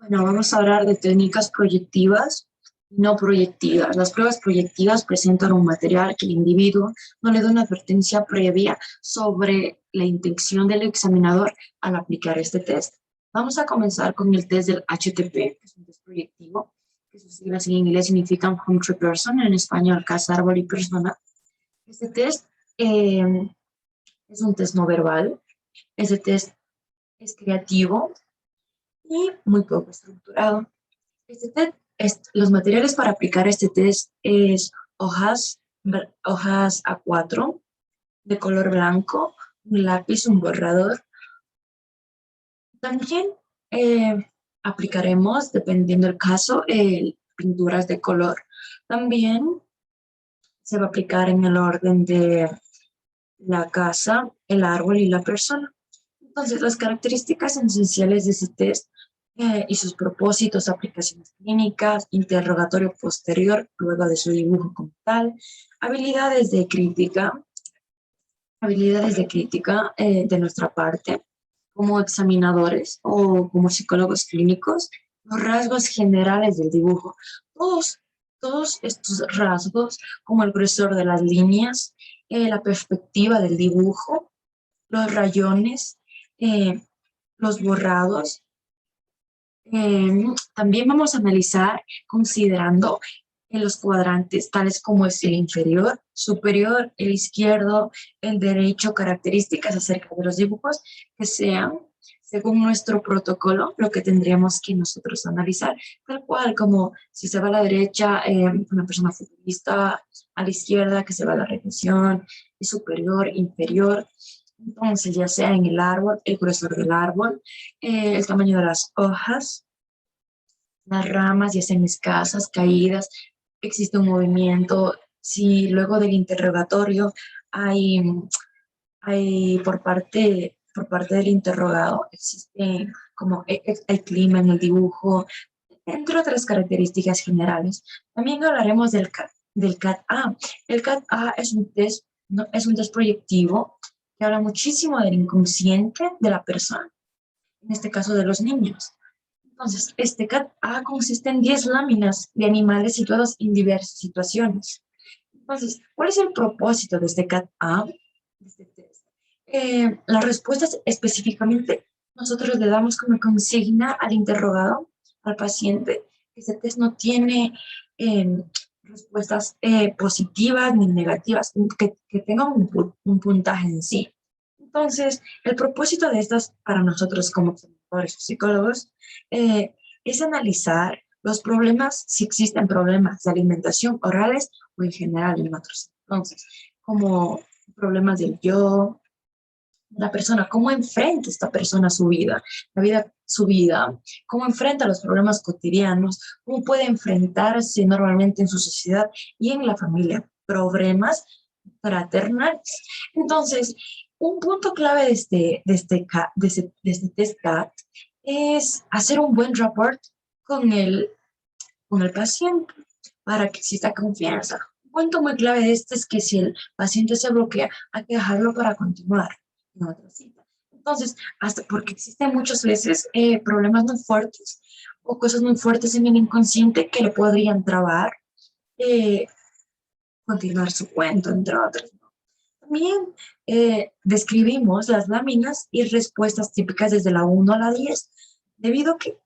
Bueno, vamos a hablar de técnicas proyectivas y no proyectivas. Las pruebas proyectivas presentan un material que el individuo no le da una advertencia previa sobre la intención del examinador al aplicar este test. Vamos a comenzar con el test del HTP, que es un test proyectivo, que sus siglas en inglés significan Home Tree Person, en español casa, árbol y persona. Este test es un test no verbal. Este test es creativo y muy poco estructurado. Los materiales para aplicar este test es hojas A4 de color blanco, un lápiz, un borrador. También aplicaremos, dependiendo del caso, pinturas de color. También se va a aplicar en el orden de la casa, el árbol y la persona. Entonces, las características esenciales de este test y sus propósitos, aplicaciones clínicas, interrogatorio posterior, luego de su dibujo como tal, habilidades de crítica, de nuestra parte, como examinadores o como psicólogos clínicos, los rasgos generales del dibujo. Todos estos rasgos, como el grosor de las líneas, la perspectiva del dibujo, los rayones, los borrados. También vamos a analizar considerando en los cuadrantes, tales como es el inferior, superior, el izquierdo, el derecho, características acerca de los dibujos que sean, según nuestro protocolo, lo que tendríamos que nosotros analizar, tal cual como si se va a la derecha, una persona futbolista, a la izquierda, que se va a la regresión, superior, inferior. Entonces, ya sea en el árbol, el grosor del árbol, el tamaño de las hojas, las ramas, ya sean escasas, caídas, existe un movimiento, si luego del interrogatorio hay por parte del interrogado, existe como hay clima en el dibujo, entre otras características generales. También hablaremos del CAT-A. El CAT-A es un test, no, es un test proyectivo que habla muchísimo del inconsciente de la persona, en este caso de los niños. Entonces, este CAT-A consiste en 10 láminas de animales situados en diversas situaciones. Entonces, ¿cuál es el propósito de este CAT-A? De este test? Las respuestas específicamente nosotros le damos como consigna al interrogado, al paciente, que este test no tiene respuestas positivas ni negativas, que tengan un puntaje en sí. Entonces, el propósito de estas para nosotros como observadores o psicólogos es analizar los problemas, si existen problemas de alimentación orales o en general en otros. Entonces, como problemas del yo, la persona, cómo enfrenta esta persona su vida, cómo enfrenta los problemas cotidianos, cómo puede enfrentarse normalmente en su sociedad y en la familia, problemas fraternales. Entonces, un punto clave de este test CAT es hacer un buen rapport con el paciente para que exista confianza. Un punto muy clave de este es que si el paciente se bloquea, hay que dejarlo para continuar en otra cita. Entonces, hasta porque existen muchas veces problemas muy fuertes o cosas muy fuertes en el inconsciente que le podrían trabar eh, continuar su cuento, entre otros. También describimos las láminas y respuestas típicas desde la 1 a la 10, debido que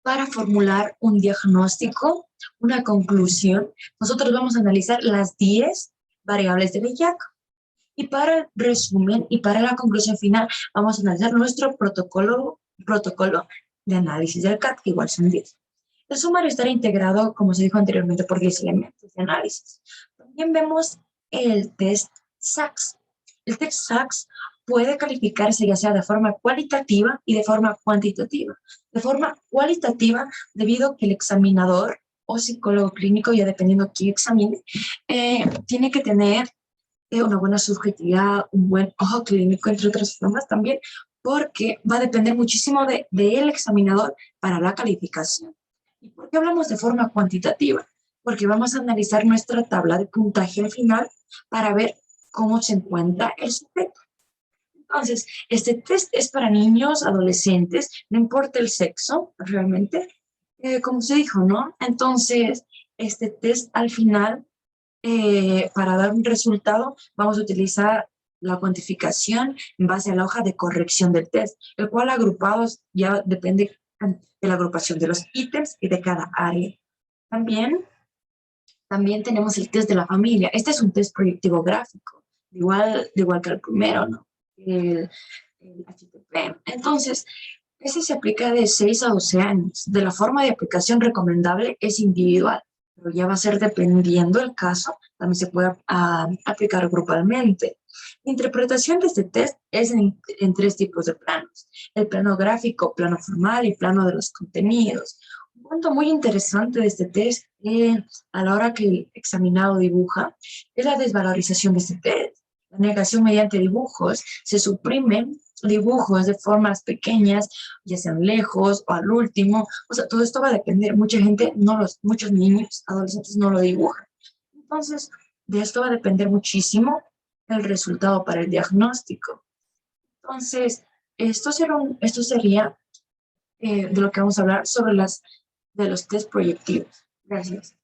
para formular un diagnóstico, una conclusión, nosotros vamos a analizar las 10 variables de Bellak. Y para el resumen y para la conclusión final, vamos a analizar nuestro protocolo de análisis del CAT, que igual son 10. El sumario estará integrado, como se dijo anteriormente, por 10 elementos de análisis. También vemos el test SACS. El test SACS puede calificarse ya sea de forma cualitativa y de forma cuantitativa. De forma cualitativa, debido a que el examinador o psicólogo clínico, ya dependiendo quién examine, tiene que tener una buena subjetividad, un buen ojo clínico, entre otras formas también, porque va a depender muchísimo del examinador para la calificación. ¿Y por qué hablamos de forma cuantitativa? Porque vamos a analizar nuestra tabla de puntaje al final para ver cómo se encuentra el sujeto. Entonces, este test es para niños, adolescentes, no importa el sexo, realmente, como se dijo, ¿no? Entonces, este test al final, para dar un resultado, vamos a utilizar la cuantificación en base a la hoja de corrección del test, el cual agrupados ya depende de la agrupación de los ítems y de cada área. También tenemos el test de la familia. Este es un test proyectivo gráfico, de igual que el primero, ¿no? El HTTP. Entonces, ese se aplica de 6 a 12 años. De la forma de aplicación recomendable es individual, pero ya va a ser dependiendo el caso, también se puede aplicar grupalmente. La interpretación de este test es en tres tipos de planos: el plano gráfico, plano formal y plano de los contenidos. Un punto muy interesante de este test a la hora que el examinado dibuja es la desvalorización de este test. La negación mediante dibujos: se suprimen dibujos de formas pequeñas, ya sean lejos o al último. O sea, todo esto va a depender. Muchos niños, adolescentes no lo dibujan. Entonces, de esto va a depender muchísimo el resultado para el diagnóstico. Entonces, esto sería de lo que vamos a hablar sobre de los test proyectivos. Gracias.